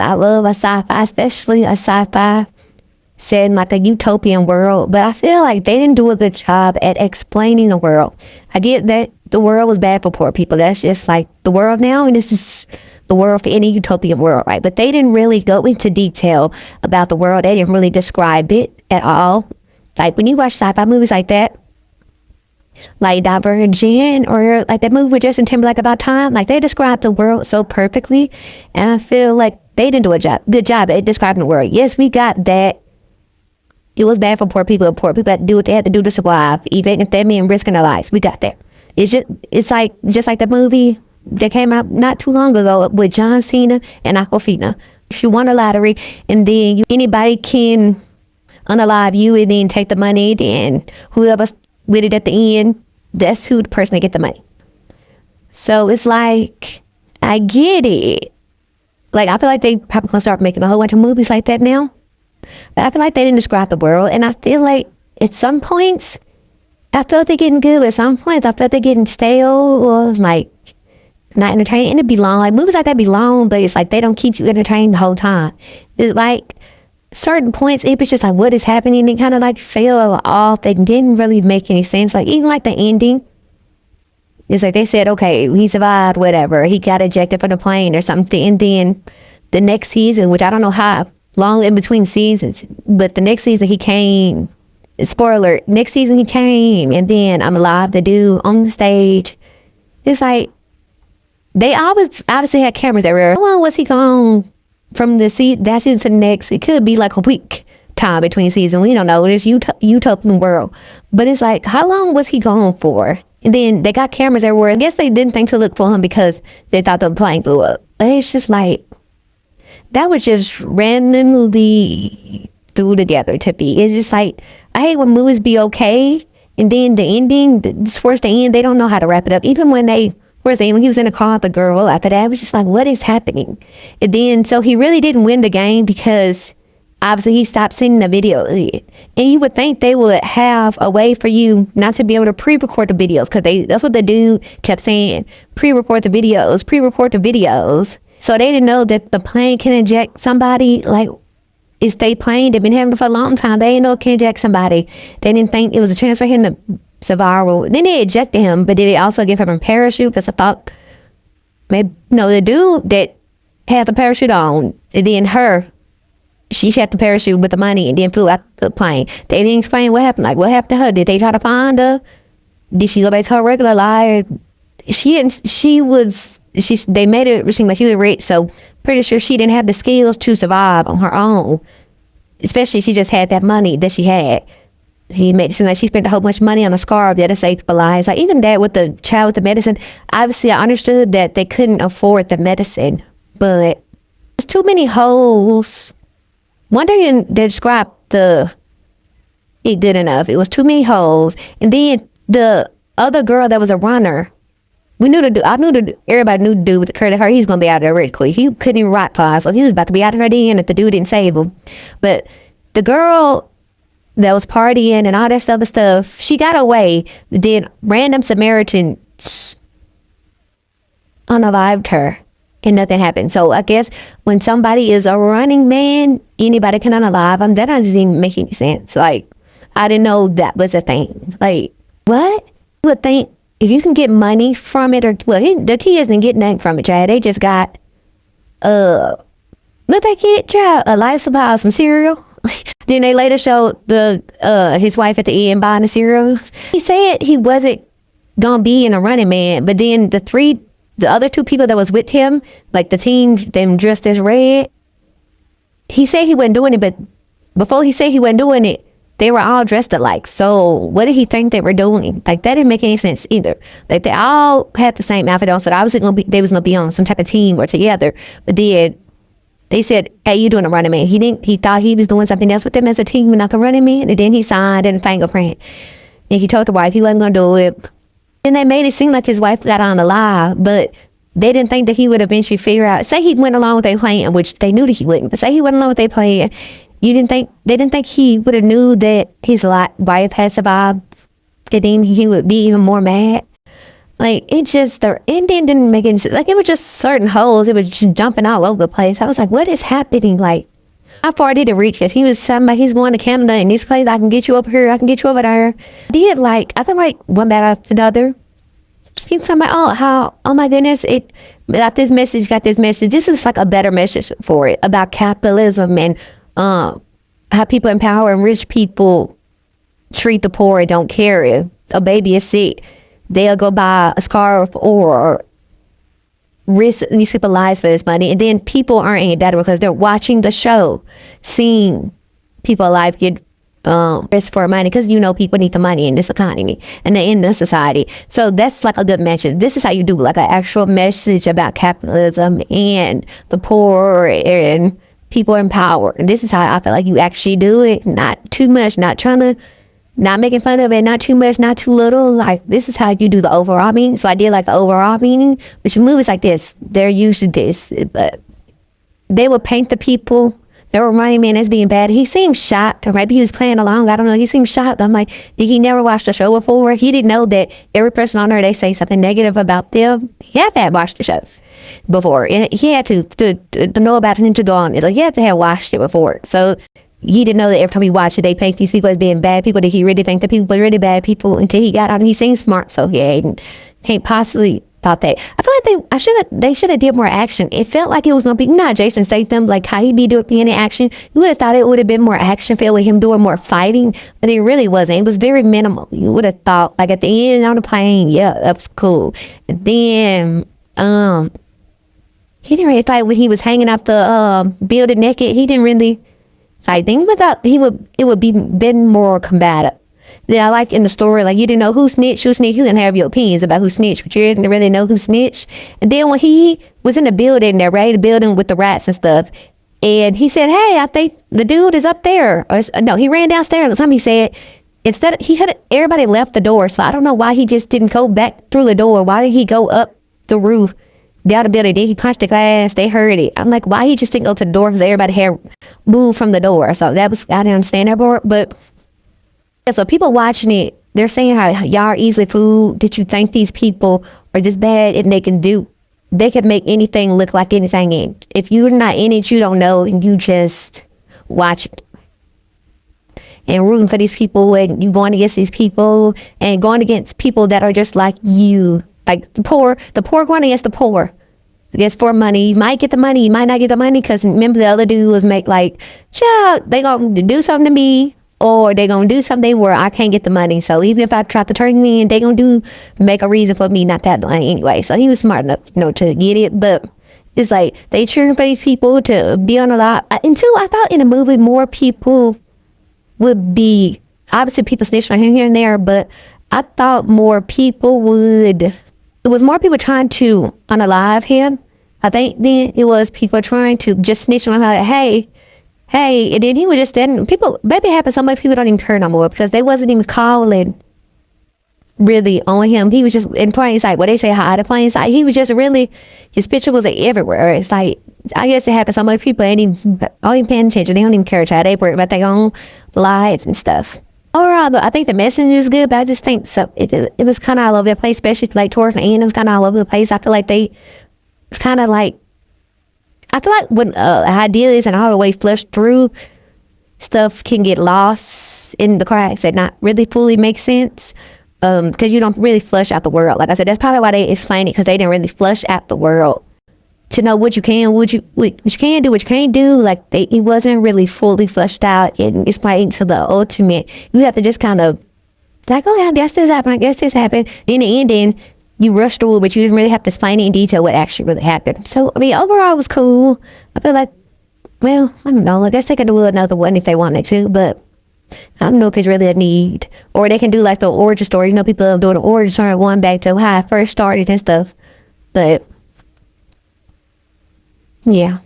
I love a sci-fi, especially a sci-fi set in like a utopian world, but I feel like they didn't do a good job at explaining the world. I get that the world was bad for poor people. That's just like the world now, and it's just the world for any utopian world, right? But they didn't really go into detail about the world. They didn't really describe it at all. Like when you watch sci-fi movies like that, like Divergent, or like that movie with Justin Timberlake about time, like they describe the world so perfectly, and I feel like they didn't do a good job at describing the world. Yes, we got that. It was bad for poor people. Poor people had to do what they had to do to survive, even if that meant risking their lives. We got that. It's like the movie that came out not too long ago with John Cena and Aquafina. If you won a lottery and then anybody can unalive you and then take the money, then whoever's with it at the end, that's who the person that get the money. So it's like, I get it. Like, I feel like they probably gonna start making a whole bunch of movies like that now. But I feel like they didn't describe the world, and I feel like at some points I felt they're getting good, but at some points I felt they're getting stale or like not entertaining. And it'd be long, like movies like that be long, but it's like they don't keep you entertained the whole time. It's like certain points, it was just like what is happening, it kind of like fell off. It didn't really make any sense. Like even like the ending, it's like they said, okay, he survived, whatever, he got ejected from the plane or something, and then the next season, which I don't know how long in between seasons, but the next season he came, spoiler, next season he came, and then I'm alive, the dude on the stage. It's like they always obviously had cameras everywhere. How long was he gone from that season to the next? It could be like a week time between seasons. We don't know. It's utopian world, but it's like, how long was he gone for? And then they got cameras everywhere. I guess they didn't think to look for him because they thought the plane blew up. But it's just like, that was just randomly threw together to be. It's just like, I hate when movies be okay, and then the ending, towards the end, they don't know how to wrap it up. Even when when he was in the car with the girl, after that, it was just like, what is happening? And then, so he really didn't win the game because obviously he stopped sending the video. And you would think they would have a way for you not to be able to pre-record the videos, because that's what the dude kept saying. Pre-record the videos. So they didn't know that the plane can eject somebody. Like, it's their plane. They've been having it for a long time. They didn't know it can eject somebody. They didn't think it was a chance for him to survive. Then they ejected him, but did they also give him a parachute? Because I thought, maybe, no, the dude that had the parachute on, and then she had the parachute with the money and then flew out the plane. They didn't explain what happened. Like, what happened to her? Did they try to find her? Did she go back to her regular life? They made it seem like she was rich, so pretty sure she didn't have the skills to survive on her own. Especially she just had that money that she had. He made it seem like she spent a whole bunch of money on a scarf that saved people's lives. Like even that with the child with the medicine, obviously I understood that they couldn't afford the medicine, but there's too many holes. One day didn't describe it good enough. It was too many holes. And then the other girl that was a runner, everybody knew the dude with the curly hair, he's gonna be out of there really quick. He couldn't even rock fly, so he was about to be out of there then if the dude didn't save him. But the girl that was partying and all that other stuff, she got away. Then random Samaritans unalived her and nothing happened. So I guess when somebody is a running man, anybody can unalive them. That doesn't even make any sense. Like, I didn't know that was a thing. Like, what? You would think if you can get money from it, or the kids didn't get nothing from it, child. They just got let that kid try a life supply of some cereal. Then they later showed his wife at the end buying the cereal. He said he wasn't gonna be in a running man, but then the other two people that was with him, like the team, them dressed as red, he said he wasn't doing it, but before he said he wasn't doing it, they were all dressed alike. So what did he think they were doing? Like, that didn't make any sense either. Like, they all had the same outfit on, so they was gonna be on some type of team or together. But then they said, hey, you doing a running man. He thought he was doing something else with them as a team, not a running man. And then he signed in a fingerprint. And he told the wife he wasn't gonna do it. Then they made it seem like his wife got on the lie, but they didn't think that he would eventually figure out. Say he went along with their plan, which they knew that he wouldn't. But say he went along with their plan. They didn't think he would have knew that his wife had survived, and then he would be even more mad. Like, it just, the ending didn't make any sense. Like, it was just certain holes. It was just jumping all over the place. I was like, what is happening? Like, how far did it reach? Because he was talking about he's going to Canada and this place, I can get you up here, I can get you over there. I feel like one bad after another. He was talking about, oh my goodness, it got this message, This is like a better message for it about capitalism and how people in power and rich people treat the poor and don't care if a baby is sick. They'll go buy a scarf or risk these people's lives for this money. And then people aren't any better because they're watching the show, seeing people alive get risk for money, because people need the money in this economy and in this society. So that's like a good message. This is how you do like an actual message about capitalism and the poor and people in power. And this is how I feel like you actually do it. Not too much, not making fun of it, not too much, not too little. Like, this is how you do the overall meaning. So I did like the overall meaning, which movies like this, they're usually this, but they would paint the people. They were reminding me as being bad. He seemed shocked, or maybe he was playing along. I don't know. He seemed shocked. I'm like, did he never watch the show before? He didn't know that every person on there, they say something negative about them. He had to have watched the show before. And he had to know about it and to go on. It's like, he had to have watched it before. So he didn't know that every time he watched it, they paint these people as being bad people, that he really think that people were really bad people until he got out and he seemed smart. So yeah, can't possibly about that. I feel like they should have did more action. It felt like it was gonna be not Jason Statham, like how he be doing any action. You would have thought it would have been more action filled with him doing more fighting, but it really wasn't. It was very minimal. You would have thought like at the end on the plane, yeah, that was cool. And then he didn't really fight when he was hanging out the building naked. He didn't really fight things, but it would be been more combative. Yeah, I like in the story, like you didn't know who snitched. You can have your opinions about who snitched, but you didn't really know who snitched. And then when he was in the building there, right, the building with the rats and stuff, and he said, hey, I think the dude is up there. Or no, he ran downstairs. Something he said, instead he had everybody left the door. So I don't know why he just didn't go back through the door. Why did he go up the roof, down the building? Then he punched the glass. They heard it. I'm like, why he just didn't go to the door? Because everybody had moved from the door. So I didn't understand that part, but. So people watching it, they're saying how y'all are easily fooled. Did you think these people are just bad and they can make anything look like anything in? If you're not in it, you don't know, and you just watch it. And rooting for these people, and you going against these people, and going against people that are just like you. Like the poor going against the poor. Against for money. You might get the money, you might not get the money, because remember the other dude was child, they gonna do something to me. Or they gonna do something where I can't get the money. So even if I try to turn me in, they gonna make a reason for me not to have the money anyway. So he was smart enough, to get it. But it's like they cheering for these people to be on a lot. Until I thought in the movie more people would be, obviously people snitching on him here and there, but I thought more people would. It was more people trying to unalive him. I think then it was people trying to just snitch on him. Like, hey, and then he was just then people, maybe it happened so much people don't even care no more because they wasn't even calling really on him. He was just in plain sight. What they say, hide in plain sight. He was just really, his picture was everywhere. It's like, I guess it happened so much people ain't even paying attention. They don't even care. They worry about their own lives and stuff. Overall, though, I think the message was good, but I just think so. It was kind of all over the place, especially like towards the end. It was kind of all over the place. I feel like it's kind of like. I feel like when idea isn't all the way flushed through, stuff can get lost in the cracks that not really fully make sense. Because you don't really flush out the world. Like I said, that's probably why they explain it, because they didn't really flush out the world to know what you can, what you can do, what you can't do. Like it wasn't really fully flushed out and explained to the ultimate. You have to just kind of like, oh yeah, I guess this happened. In the ending, you rushed through, but you didn't really have to explain it in detail what actually really happened. So, I mean, overall, it was cool. I feel like, well, I don't know. I guess they could do another one if they wanted to, but I don't know if it's really a need. Or they can do like the origin story. People love doing the origin story, one back to how I first started and stuff. But, yeah.